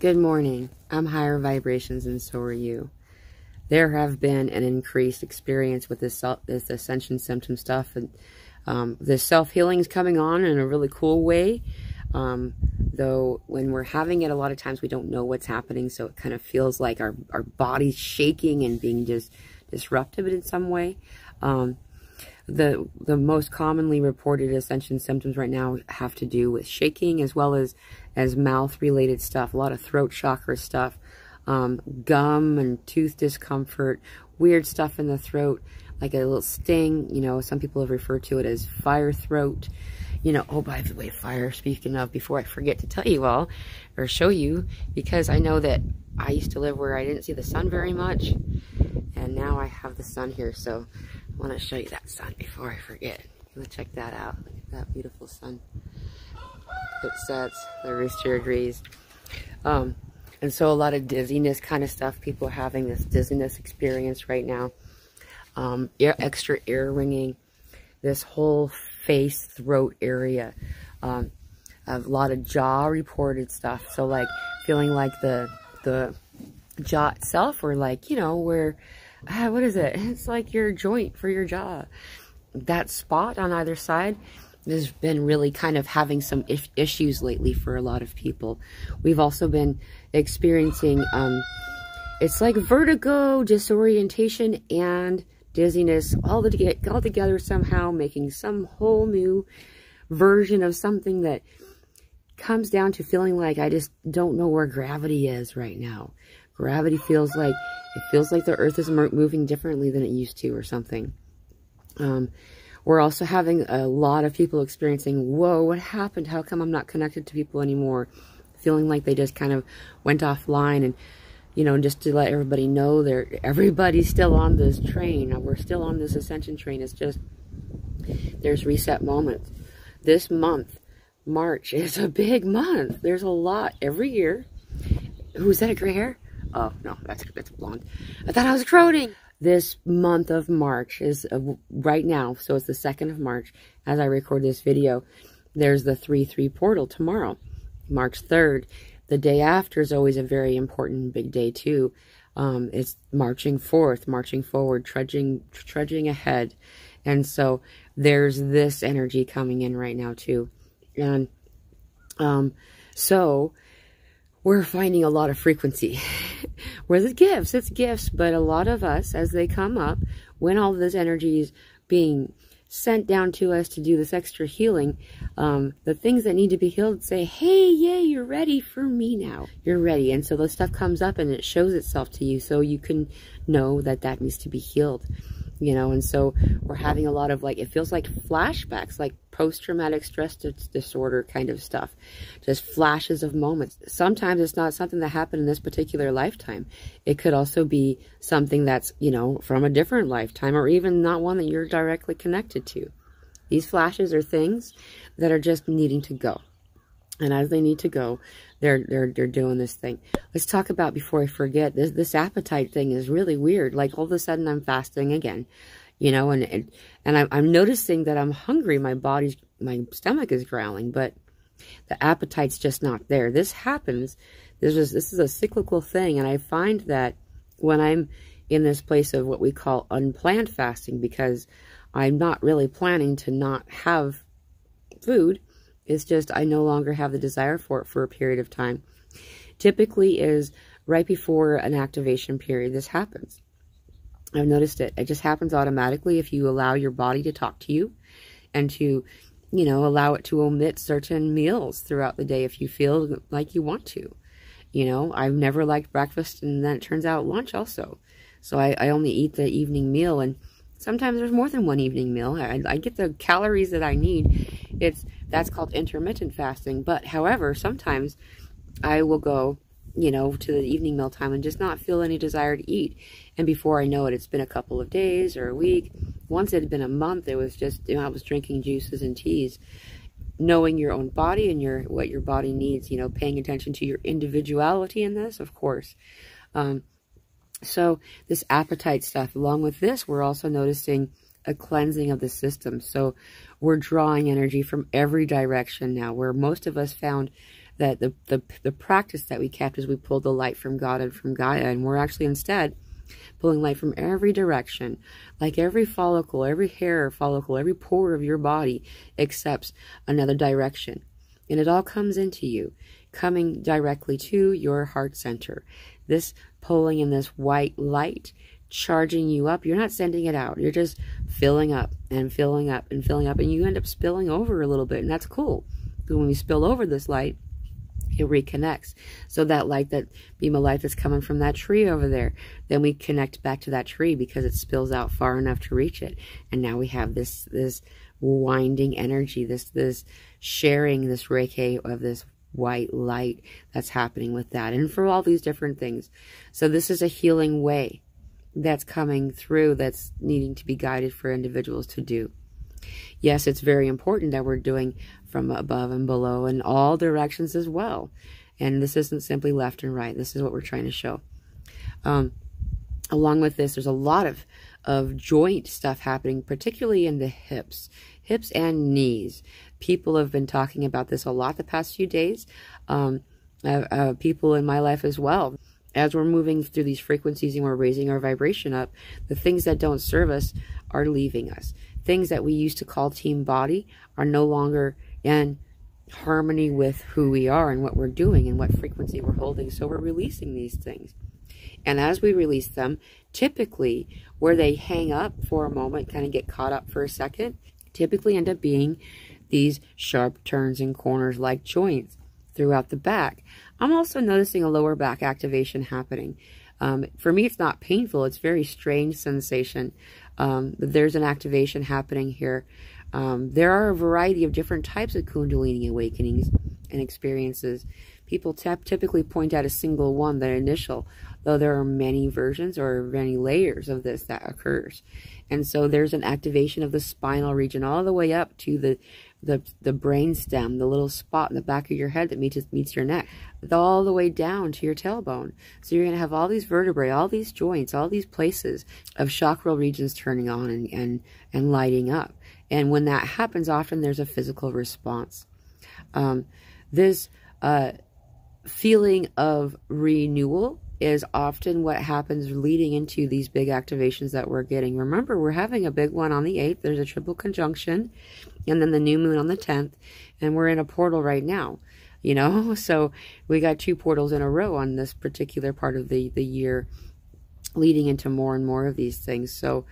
Good morning. I'm higher vibrations and so are you. There have been an increased experience with this Ascension Symptom stuff, and this self-healing is coming on in a really cool way. Though when we're having it, a lot of times we don't know what's happening, so it kind of feels like our body's shaking and being just disrupted in some way. The most commonly reported Ascension symptoms right now have to do with shaking, as well as mouth related stuff, a lot of throat chakra stuff, gum and tooth discomfort, weird stuff in the throat, like a little sting. You know, some people have referred to it as fire throat. You know, oh, by the way, fire, speaking of, before I forget to tell you all, or show you, because I know that I used to live where I didn't see the sun very much, and now I have the sun here, so I want to show you that sun before I forget. Let's check that out. Look at that beautiful sun. It sets, the rooster agrees. And so a lot of dizziness kind of stuff. People are having this dizziness experience right now. Extra ear ringing. This whole face, throat area. A lot of jaw reported stuff. So like feeling like the jaw itself, or like, you know, where, what is it? It's like your joint for your jaw. That spot on either side has been really kind of having some issues lately for a lot of people. We've also been experiencing, it's like vertigo, disorientation, and dizziness all together somehow, making some whole new version of something that comes down to feeling like I just don't know where gravity is right now. Gravity feels like, it feels like the earth is moving differently than it used to or something. We're also having a lot of people experiencing, whoa, what happened? How come I'm not connected to people anymore? Feeling like they just kind of went offline. And, you know, just to let everybody know, everybody's still on this train. We're still on this ascension train. It's just, there's reset moments. This month, March, is a big month. There's a lot every year. Ooh, is that a gray hair? Oh, no, that's blonde. I thought I was crowing. This month of March is right now, so it's the 2nd of March as I record this video. There's the 3/3 portal tomorrow, March 3rd. The day after is always a very important big day too. It's marching forth, marching forward, trudging ahead. And so there's this energy coming in right now too. And so we're finding a lot of frequency. Where the gifts, it's gifts, but a lot of us, as they come up, when all this energy is being sent down to us to do this extra healing, the things that need to be healed say, hey, yay, you're ready for me now. You're ready. And so the stuff comes up and it shows itself to you, so you can know that that needs to be healed. You know, and so we're having a lot of, like, it feels like flashbacks, like post-traumatic stress disorder kind of stuff. Just flashes of moments. Sometimes it's not something that happened in this particular lifetime. It could also be something that's, you know, from a different lifetime, or even not one that you're directly connected to. These flashes are things that are just needing to go. And as they need to go, they're doing this thing. Let's talk about, before I forget, this appetite thing is really weird. Like, all of a sudden I'm fasting again, you know, and I'm noticing that I'm hungry. My stomach is growling, but the appetite's just not there. This happens. This is a cyclical thing, and I find that when I'm in this place of what we call unplanned fasting, because I'm not really planning to not have food. It's just I no longer have the desire for it for a period of time. Typically is right before an activation period. This happens. I've noticed it. It just happens automatically if you allow your body to talk to you, and to, you know, allow it to omit certain meals throughout the day if you feel like you want to. You know, I've never liked breakfast, and then it turns out lunch also. So I only eat the evening meal, and sometimes there's more than one evening meal. I get the calories that I need. That's called intermittent fasting. But however, sometimes I will go, you know, to the evening meal time and just not feel any desire to eat. And before I know it, it's been a couple of days or a week. Once it had been a month, it was just, you know, I was drinking juices and teas. Knowing your own body and what your body needs, you know, paying attention to your individuality in this, of course. So this appetite stuff, along with this, we're also noticing a cleansing of the system. So we're drawing energy from every direction now, where most of us found that the practice that we kept is we pulled the light from God and from Gaia, and we're actually instead pulling light from every direction, like every follicle, every hair follicle, every pore of your body accepts another direction. And it all comes into you, coming directly to your heart center. This pulling in this white light, charging you up. You're not sending it out. You're just filling up and filling up and filling up. And you end up spilling over a little bit. And that's cool. Because when we spill over this light, it reconnects. So that light, that beam of light that's coming from that tree over there, then we connect back to that tree because it spills out far enough to reach it. And now we have this winding energy, this sharing, this reiki of this white light that's happening with that. And for all these different things. So this is a healing way that's coming through, that's needing to be guided for individuals to do. Yes, it's very important that we're doing from above and below in all directions as well. And this isn't simply left and right. This is what we're trying to show. Along with this, there's a lot of joint stuff happening, particularly in the hips and knees. People have been talking about this a lot the past few days. People in my life as well. As we're moving through these frequencies and we're raising our vibration up, the things that don't serve us are leaving us. Things that we used to call team body are no longer in harmony with who we are and what we're doing and what frequency we're holding. So we're releasing these things. And as we release them, typically where they hang up for a moment, kind of get caught up for a second, typically end up being these sharp turns and corners like joints throughout the back. I'm also noticing a lower back activation happening. For me, it's not painful. It's a very strange sensation. There's an activation happening here. There are a variety of different types of Kundalini awakenings and experiences. People typically point out a single one, that initial, though there are many versions or many layers of this that occurs. And so there's an activation of the spinal region all the way up to the brain stem, the little spot in the back of your head that meets your neck, all the way down to your tailbone. So you're going to have all these vertebrae, all these joints, all these places of chakral regions turning on and lighting up. And when that happens, often there's a physical response. This feeling of renewal is often what happens leading into these big activations that we're getting. Remember, we're having a big one on the 8th. There's a triple conjunction, and then the new moon on the 10th, and we're in a portal right now, you know? So we got 2 portals in a row on this particular part of the year, leading into more and more of these things. So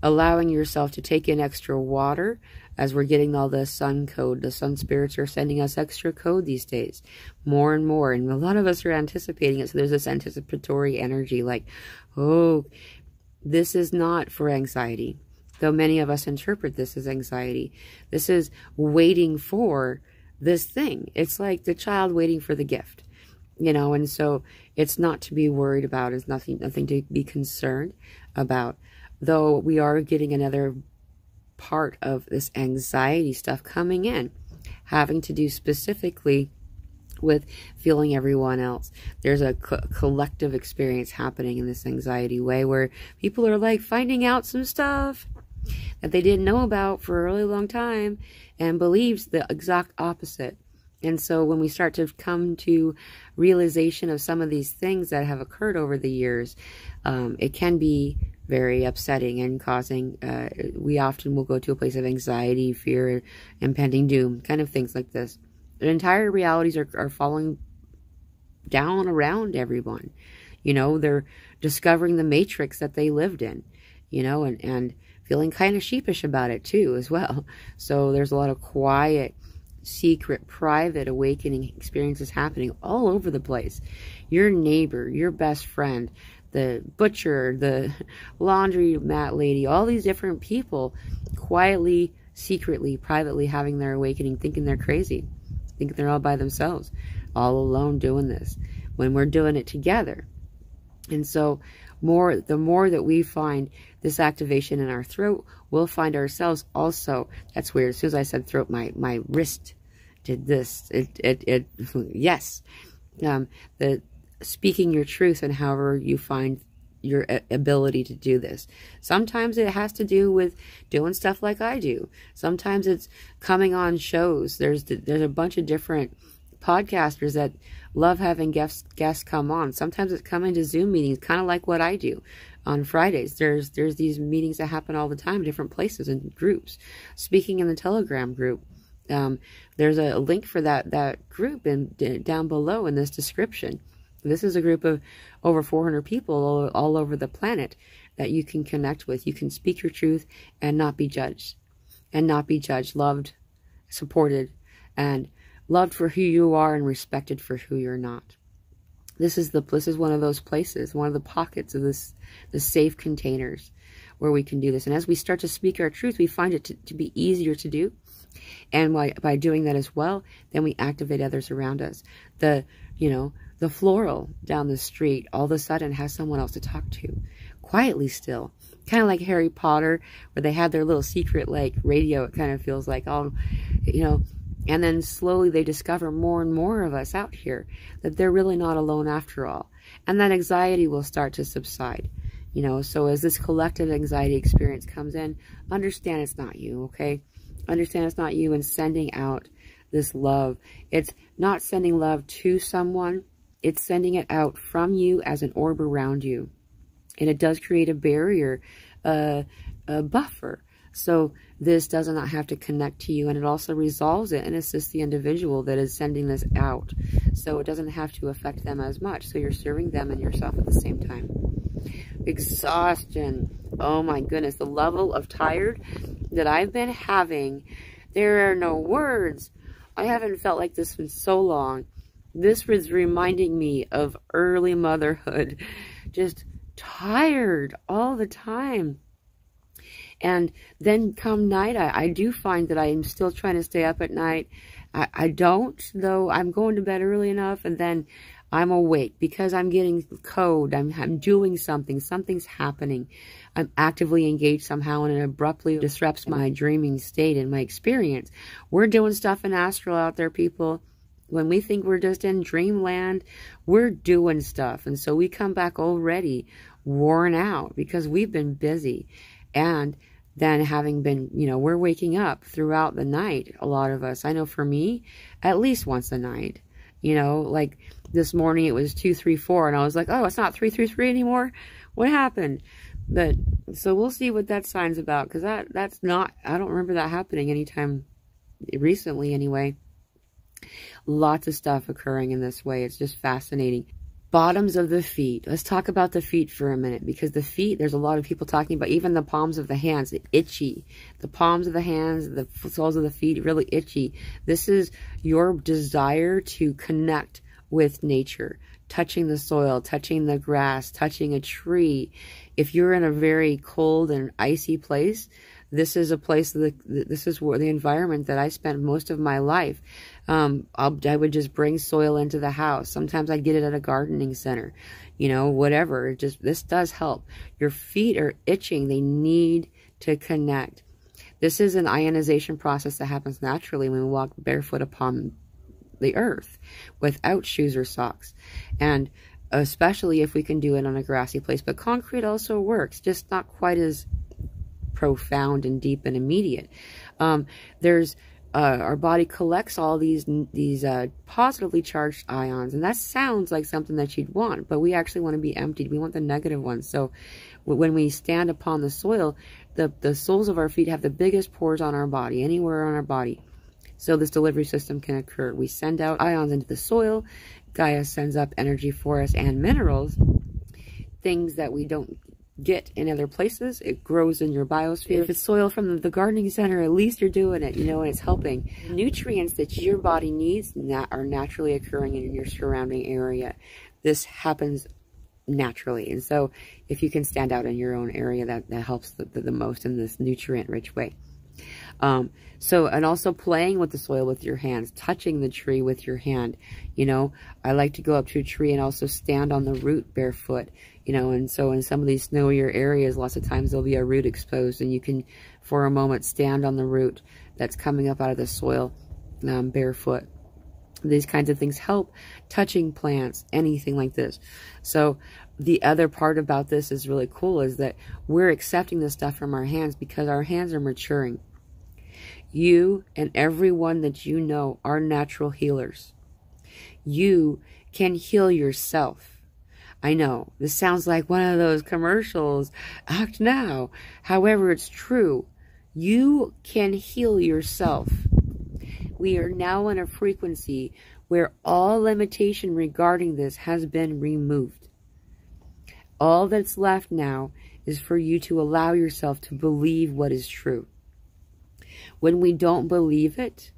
allowing yourself to take in extra water as we're getting all the sun code. The sun spirits are sending us extra code these days, more and more. And a lot of us are anticipating it. So there's this anticipatory energy like, oh, this is not for anxiety. Though many of us interpret this as anxiety. This is waiting for this thing. It's like the child waiting for the gift, you know, and so it's not to be worried about. It's nothing to be concerned about. Though we are getting another part of this anxiety stuff coming in, having to do specifically with feeling everyone else. There's a collective experience happening in this anxiety way where people are like finding out some stuff that they didn't know about for a really long time and believes the exact opposite. And so when we start to come to realization of some of these things that have occurred over the years, it can be very upsetting and causing, we often will go to a place of anxiety, fear, impending doom, kind of things like this. The entire realities are falling down around everyone. You know, they're discovering the matrix that they lived in, you know, and feeling kind of sheepish about it too as well. So there's a lot of quiet, secret, private awakening experiences happening all over the place. Your neighbor, your best friend, the butcher, the laundry mat lady, all these different people quietly, secretly, privately having their awakening, thinking they're crazy, thinking they're all by themselves, all alone doing this, when we're doing it together. And so the more that we find this activation in our throat, we'll find ourselves also, that's weird, as soon as I said throat, my wrist did this, yes, the speaking your truth and however you find your ability to do this. Sometimes it has to do with doing stuff like I do. Sometimes it's coming on shows. There's a bunch of different podcasters that love having guests come on. Sometimes it's coming to Zoom meetings, kind of like what I do on Fridays. There's these meetings that happen all the time, different places and groups. Speaking in the Telegram group, there's a link for that group down below in this description. This is a group of over 400 people all over the planet that you can connect with. You can speak your truth and not be judged. Loved, supported, and loved for who you are and respected for who you're not. This is one of those places, one of the pockets of the safe containers where we can do this. And as we start to speak our truth, we find it to be easier to do. And by doing that as well, then we activate others around us. The floral down the street all of a sudden has someone else to talk to, quietly still. Kind of like Harry Potter, where they had their little secret, like, radio, it kind of feels like, and then slowly they discover more and more of us out here, that they're really not alone after all. And that anxiety will start to subside. So as this collective anxiety experience comes in, understand it's not you, okay? Understand it's not you, and sending out this love. It's not sending love to someone. It's sending it out from you as an orb around you. And it does create a barrier, a buffer. So this does not have to connect to you, and it also resolves it and assists the individual that is sending this out. So it doesn't have to affect them as much. So you're serving them and yourself at the same time. Exhaustion. Oh my goodness. The level of tired that I've been having, there are no words. I haven't felt like this in so long. This was reminding me of early motherhood. Just tired all the time. And then come night, I do find that I am still trying to stay up at night. I don't, though. I'm going to bed early enough, and then I'm awake because I'm getting code. I'm doing something. Something's happening. I'm actively engaged somehow, and it abruptly disrupts my dreaming state and my experience. We're doing stuff in astral out there, people. When we think we're just in dreamland, we're doing stuff. And so we come back already worn out because we've been busy. And then having been, we're waking up throughout the night, a lot of us. I know for me, at least once a night. Like this morning it was 2, 3, 4, and I was like, oh, it's not 3, 3, 3 anymore? What happened? But, so we'll see what that sign's about, because that's not, I don't remember that happening anytime recently anyway. Lots of stuff occurring in this way. It's just fascinating. Bottoms of the feet. Let's talk about the feet for a minute, because the feet, there's a lot of people talking about even the palms of the hands, itchy. The palms of the hands, the soles of the feet, really itchy. This is your desire to connect with nature, touching the soil, touching the grass, touching a tree. If you're in a very cold and icy place, this is a place, this is where the environment that I spent most of my life. I would just bring soil into the house. Sometimes I'd get it at a gardening center, whatever. This does help. Your feet are itching. They need to connect. This is an ionization process that happens naturally when we walk barefoot upon the earth without shoes or socks. And especially if we can do it on a grassy place. But concrete also works, just not quite as profound and deep and immediate. Our body collects all these positively charged ions, and that sounds like something that you'd want, but we actually want to be emptied. We want the negative ones. So when we stand upon the soil, the soles of our feet have the biggest pores on our body, anywhere on our body. So this delivery system can occur. We send out ions into the soil. Gaia sends up energy for us and minerals, things that we don't get in other places. It grows in your biosphere. If it's soil from the gardening center, at least you're doing it, and it's helping. Nutrients that your body needs are naturally occurring in your surrounding area. This happens naturally. And so if you can stand out in your own area, that helps the most in this nutrient-rich way. And also playing with the soil with your hands, touching the tree with your hand. I like to go up to a tree and also stand on the root barefoot, and so in some of these snowier areas, lots of times there'll be a root exposed, and you can, for a moment, stand on the root that's coming up out of the soil, barefoot. These kinds of things help. Touching plants, anything like this. So the other part about this is really cool, is that we're accepting this stuff from our hands because our hands are maturing. You and everyone that you know are natural healers. You can heal yourself. I know, this sounds like one of those commercials, act now. However, it's true. You can heal yourself. We are now in a frequency where all limitation regarding this has been removed. All that's left now is for you to allow yourself to believe what is true. When we don't believe it,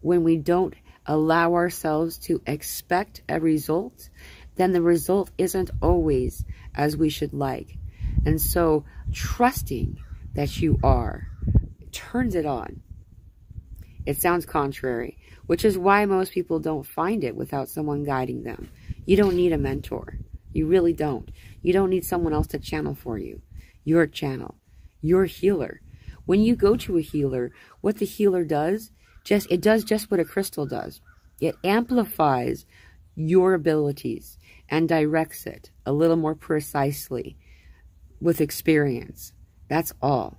when we don't allow ourselves to expect a result, then the result isn't always as we should like. And so trusting that you are turns it on. It sounds contrary, which is why most people don't find it without someone guiding them. You don't need a mentor. You really don't. You don't need someone else to channel for you. You're a channel. You're a healer. When you go to a healer, what the healer does, it does just what a crystal does. It amplifies your abilities and directs it a little more precisely with experience. That's all.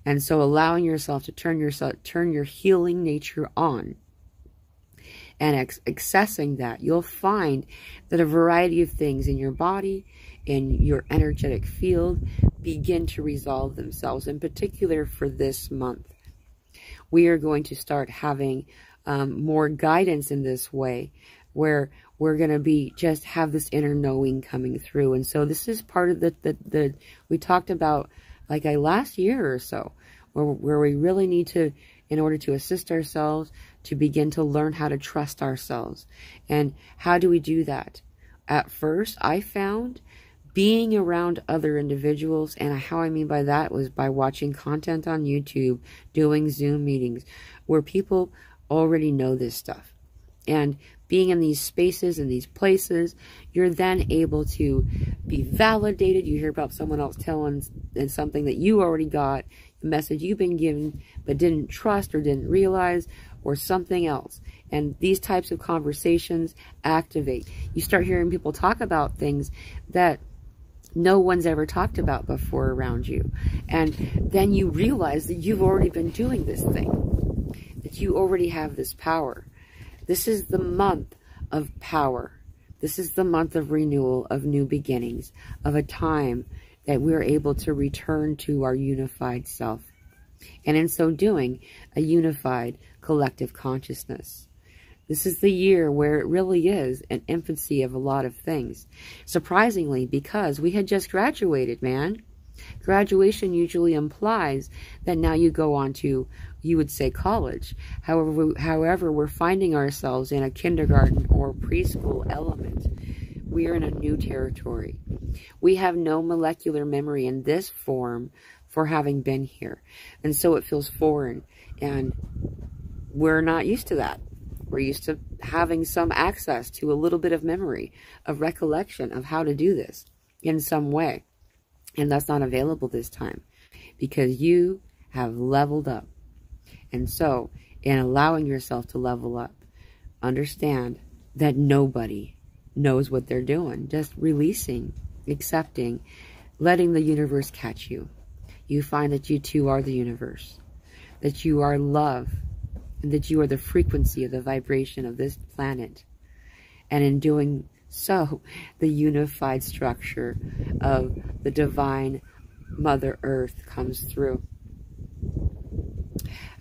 And so allowing yourself to turn your healing nature on and accessing that, you'll find that a variety of things in your body, in your energetic field, begin to resolve themselves. In particular for this month, we are going to start having more guidance in this way, where we're going to be have this inner knowing coming through. And so this is part of the we talked about like last year or so, where we really need to, in order to assist ourselves, to begin to learn how to trust ourselves. And how do we do that? At first, I found being around other individuals, and how I mean by that was by watching content on YouTube, doing Zoom meetings, where people already know this stuff. And being in these spaces, in these places, you're then able to be validated. You hear about someone else telling something that you already got, a message you've been given, but didn't trust or didn't realize, or something else. And these types of conversations activate. You start hearing people talk about things that no one's ever talked about before around you. And then you realize that you've already been doing this thing, that you already have this power. This is the month of power. This is the month of renewal, of new beginnings, of a time that we're able to return to our unified self. And in so doing, a unified collective consciousness. This is the year where it really is an infancy of a lot of things. Surprisingly, because we had just graduated, man. Graduation usually implies that now you go on to, you would say, college. However, we're finding ourselves in a kindergarten or preschool element. We are in a new territory. We have no molecular memory in this form for having been here. And so it feels foreign. And we're not used to that. We're used to having some access to a little bit of memory, of recollection of how to do this in some way. And that's not available this time because you have leveled up. And so, in allowing yourself to level up, understand that nobody knows what they're doing. Just releasing, accepting, letting the universe catch you. You find that you too are the universe, that you are love, and that you are the frequency of the vibration of this planet. And in doing so, the unified structure of the divine Mother Earth comes through.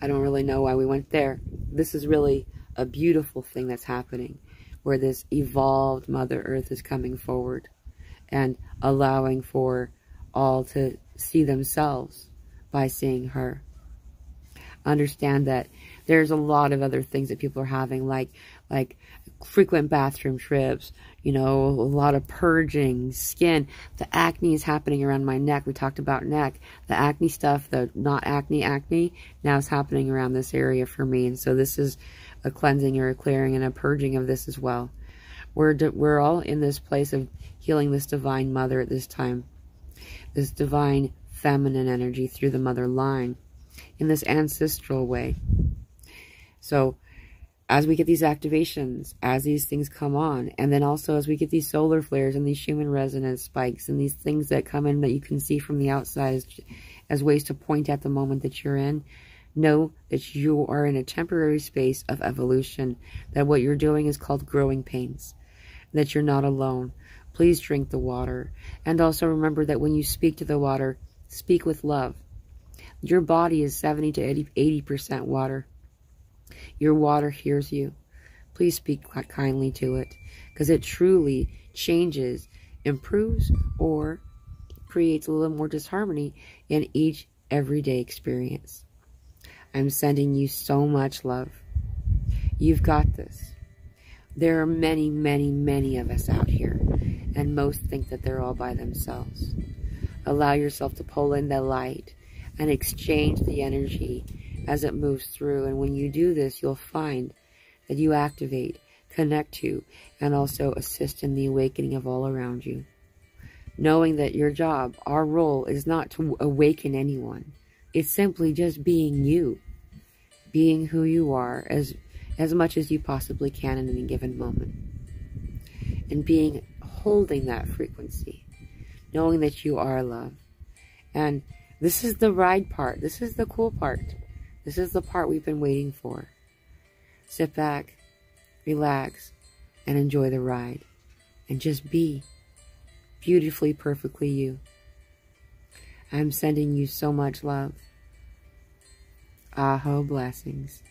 I don't really know why we went there. This is really a beautiful thing that's happening, where this evolved Mother Earth is coming forward and allowing for all to see themselves by seeing her. Understand that there's a lot of other things that people are having, like frequent bathroom trips, you know, a lot of purging, skin. The acne is happening around my neck. We talked about neck. The acne stuff, the not acne, now is happening around this area for me. And so this is a cleansing or a clearing and a purging of this as well. We're all in this place of healing this divine mother at this time. This divine feminine energy through the mother line in this ancestral way. So as we get these activations, as these things come on, and then also as we get these solar flares and these Schumann resonance spikes and these things that come in that you can see from the outside as ways to point at the moment that you're in, Know that you are in a temporary space of evolution, that what you're doing is called growing pains, that you're not alone. Please drink the water. And also remember that when you speak to the water, speak with love. Your body is 70 to 80% water. Your water hears you. Please speak kindly to it, because it truly changes, improves, or creates a little more disharmony in each everyday experience. I'm sending you so much love. You've got this. There are many, many, many of us out here, and most think that they're all by themselves. Allow yourself to pull in the light and exchange the energy as it moves through. And when you do this, you'll find that you activate, connect to, and also assist in the awakening of all around you. Knowing that your job, our role, is not to awaken anyone. It's simply just being you. Being who you are as much as you possibly can in any given moment. And holding that frequency. Knowing that you are love. And this is the ride part. This is the cool part. This is the part we've been waiting for. Sit back, relax, and enjoy the ride. And just be beautifully, perfectly you. I'm sending you so much love. Aho blessings.